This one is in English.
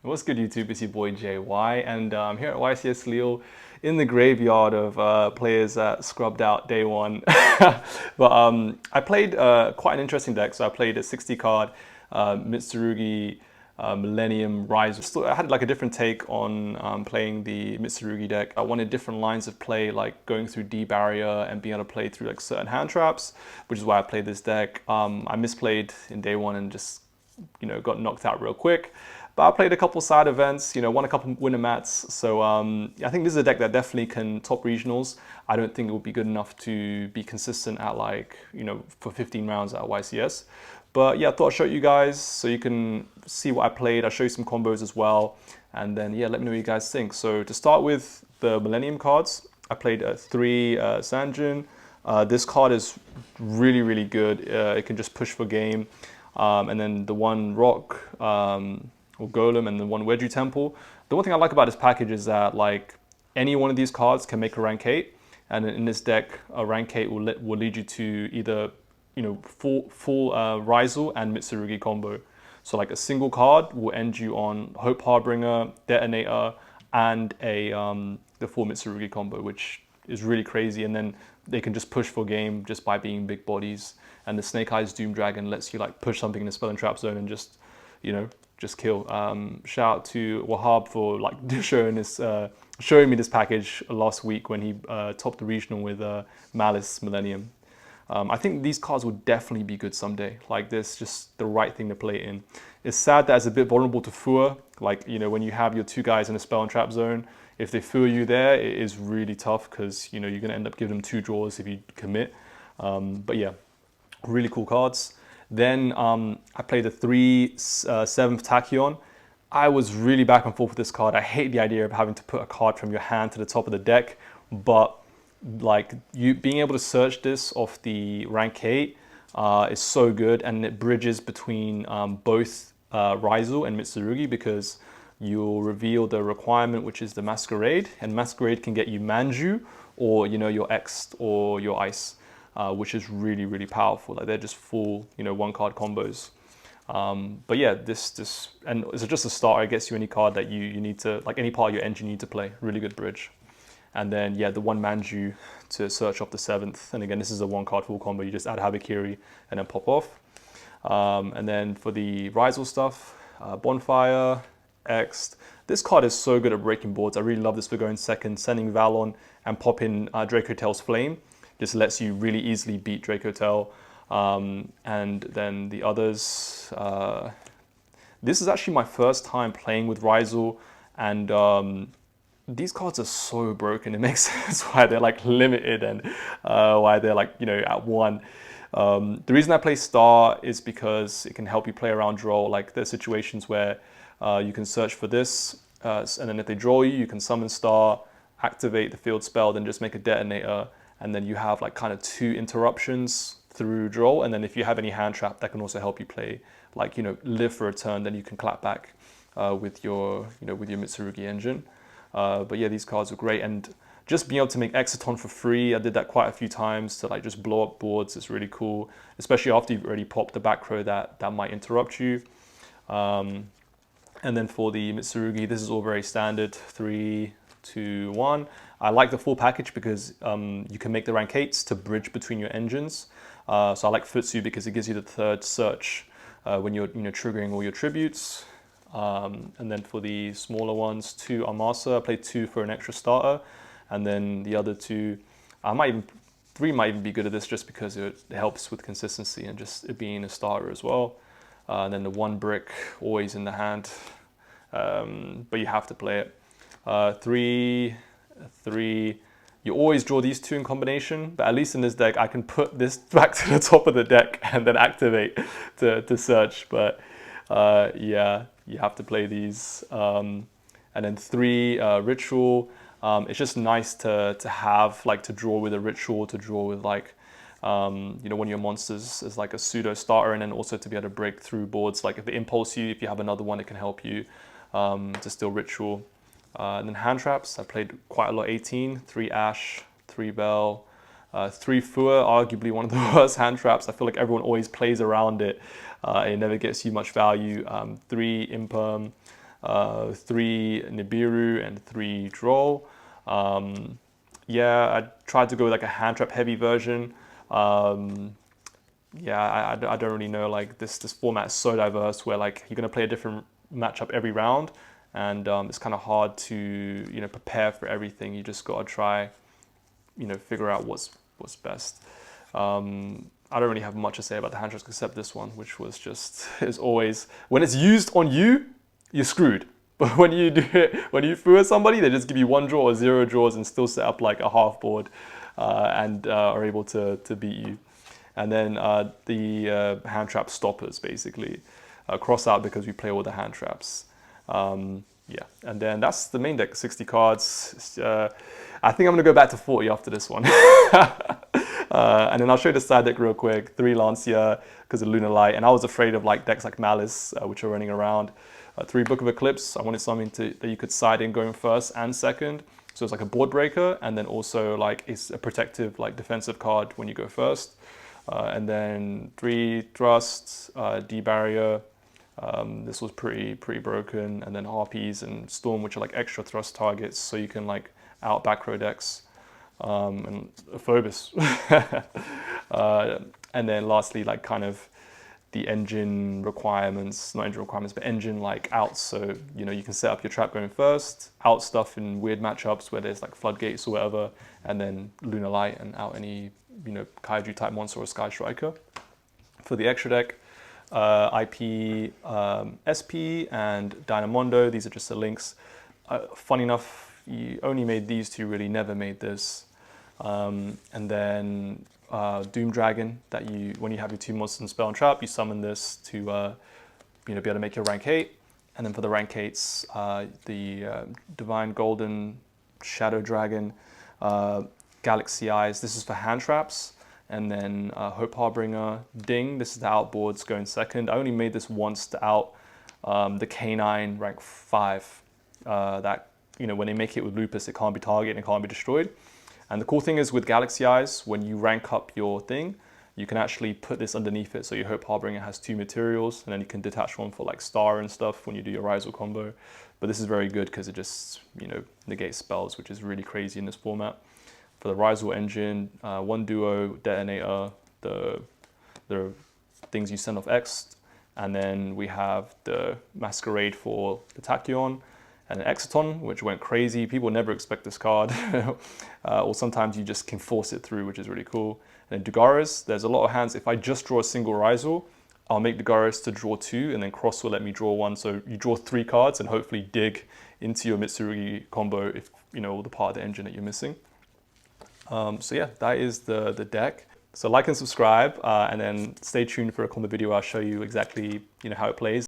What's good, YouTube? It's your boy JY, and I'm here at YCS Lille in the graveyard of players that scrubbed out day one. But I played quite an interesting deck. So I played a 60 card Mitsurugi Millennium Ryzeal. I had like a different take on playing the Mitsurugi deck. I wanted different lines of play, like going through D barrier and being able to play through like certain hand traps, which is why I played this deck. I misplayed in day one and just got knocked out real quick. But I played a couple side events, won a couple winner mats. So I think this is a deck that definitely can top regionals. I don't think it would be good enough to be consistent at for 15 rounds at YCS. But yeah, I thought I'd show you guys so you can see what I played. I'll show you some combos as well. And then yeah, let me know what you guys think. So to start with the Millennium cards, I played 3 Sanjin. This card is really, really good. It can just push for game. And then the 1 Rock, or Golem, and the 1 Wedgie Temple. The one thing I like about this package is that like any one of these cards can make a rank 8, and in this deck, a rank 8 will lead you to either full Ryzeal and Mitsurugi combo. So like a single card will end you on Hope Harbinger, Detonator, and the full Mitsurugi combo, which is really crazy. And then they can just push for game just by being big bodies. And the Snake Eyes Doom Dragon lets you like push something in the spell and trap zone and just just kill. Shout out to Wahab for like showing me this package last week when he topped the regional with Malice Millennium. I think these cards will definitely be good someday. Like this, just the right thing to play in. It's sad that it's a bit vulnerable to Fua. Like when you have your 2 guys in a spell and trap zone, if they Fua you there, it is really tough because you're gonna end up giving them 2 draws if you commit. But yeah, really cool cards. Then I played the 7th Tachyon. I was really back and forth with this card. I hate the idea of having to put a card from your hand to the top of the deck, but like you being able to search this off the rank 8 is so good, and it bridges between both Ryzeal and Mitsurugi because you'll reveal the requirement, which is the Masquerade, and Masquerade can get you Manju or your X or your Ice. Which is really, really powerful. Like they're just full, 1 card combos. But yeah, this and it's just a starter. It gets you any card that you need to, like any part of your engine you need to play. Really good bridge. And then yeah, the 1 Manju to search off the 7th. And again, this is a 1 card full combo. You just add Habakiri and then pop off. And then for the Ryzeal stuff, Bonfire, X. This card is so good at breaking boards. I really love this for going second, sending Valon and popping Draco Tail's Flame. Just lets you really easily beat Draco Tail. And then the others, this is actually my first time playing with Ryzeal, and these cards are so broken. It makes sense why they're like limited and why they're like, at 1. The reason I play Star is because it can help you play around draw. Like there's situations where you can search for this, and then if they draw you, you can summon Star, activate the field spell, then just make a Detonator, and then you have like kind of 2 interruptions through draw. And then if you have any hand trap, that can also help you play like, live for a turn, then you can clap back with your Mitsurugi engine. But yeah, these cards are great. And just being able to make Exciton for free, I did that quite a few times to like just blow up boards. It's really cool, especially after you've already popped the back row that might interrupt you. And then for the Mitsurugi, this is all very standard, 3, 2, 1. I like the full package because you can make the rank 8s to bridge between your engines. So I like Futsu because it gives you the 3rd search when you're triggering all your tributes. And then for the smaller ones, 2 Amasa. I played 2 for an extra starter, and then the other 2, 3 might even be good at this just because it helps with consistency and just it being a starter as well. And then the 1 brick always in the hand, but you have to play it. 3. You always draw these 2 in combination, but at least in this deck, I can put this back to the top of the deck and then activate to search. But yeah, you have to play these. And then 3 Ritual. It's just nice to have, like to draw with a Ritual, to draw with like, one of your monsters is like a pseudo starter, and then also to be able to break through boards. Like if they impulse you, if you have another one, it can help you to still Ritual. And then hand traps, I played quite a lot, 18, 3 Ash, 3 Bell, 3 Fua, arguably one of the worst hand traps. I feel like everyone always plays around it. It never gets you much value. 3 Imperm, 3 Nibiru, and 3 Droll. Yeah, I tried to go with like a hand trap heavy version. Yeah, I don't really know, like this format is so diverse where like you're gonna play a different matchup every round, and it's kind of hard to, you know, prepare for everything. You just gotta try, you know, figure out what's best. I don't really have much to say about the hand traps except this one, which was just, is always, when it's used on you, you're screwed. But when you do it, when you fool somebody, they just give you 1 draw or 0 draws and still set up like a half board, and are able to beat you. And then the hand trap stoppers, basically. Cross out because we play all the hand traps. Yeah, and then that's the main deck, 60 cards. I think I'm gonna go back to 40 after this one. And then I'll show you the side deck real quick. 3 Lancia because of Lunar Light, and I was afraid of like decks like Malice, which are running around. 3 Book of Eclipse, I wanted something that you could side in going first and second. So it's like a board breaker, and then also like it's a protective, like defensive card when you go first. And then 3 Thrust, D Barrier. This was pretty broken, and then Harpies and Storm, which are like extra thrust targets, so you can like out back row decks, and Phobos. And then lastly, like kind of the engine requirements, not engine requirements, but engine like outs. So, you know, you can set up your trap going first, out stuff in weird matchups where there's like floodgates or whatever, and then Lunar Light and out any, you know, Kaiju type monster or Sky Striker. For the extra deck, IP, SP, and Dynamondo. These are just the links. Funny enough, you only made these 2, really never made this. And then Doom Dragon, that you, when you have your 2 monsters and spell and trap, you summon this to, you know, be able to make your rank 8. And then for the rank 8s, the Divine Golden Shadow Dragon, Galaxy Eyes. This is for hand traps. And then Hope Harbinger, Ding. This is the outboards going second. I only made this once to out the K9 rank 5. That, you know, when they make it with Lupus, it can't be targeted and it can't be destroyed. And the cool thing is with Galaxy Eyes, when you rank up your thing, you can actually put this underneath it. So your Hope Harbinger has 2 materials, and then you can detach one for like Star and stuff when you do your Ryzeal combo. But this is very good because it just, you know, negates spells, which is really crazy in this format. For the Ryzeal engine, 1 duo detonator, the things you send off X, and then we have the Masquerade for the Tachyon, and an Exciton, which went crazy. People never expect this card, or sometimes you just can force it through, which is really cool. And then Dugaris, there's a lot of hands. If I just draw a single Ryzeal, I'll make Dugaris to draw 2, and then Cross will let me draw 1. So you draw 3 cards and hopefully dig into your Mitsurugi combo if, you know, the part of the engine that you're missing. So yeah, that is the deck. So like and subscribe, and then stay tuned for a combo video. I'll show you exactly, you know, how it plays.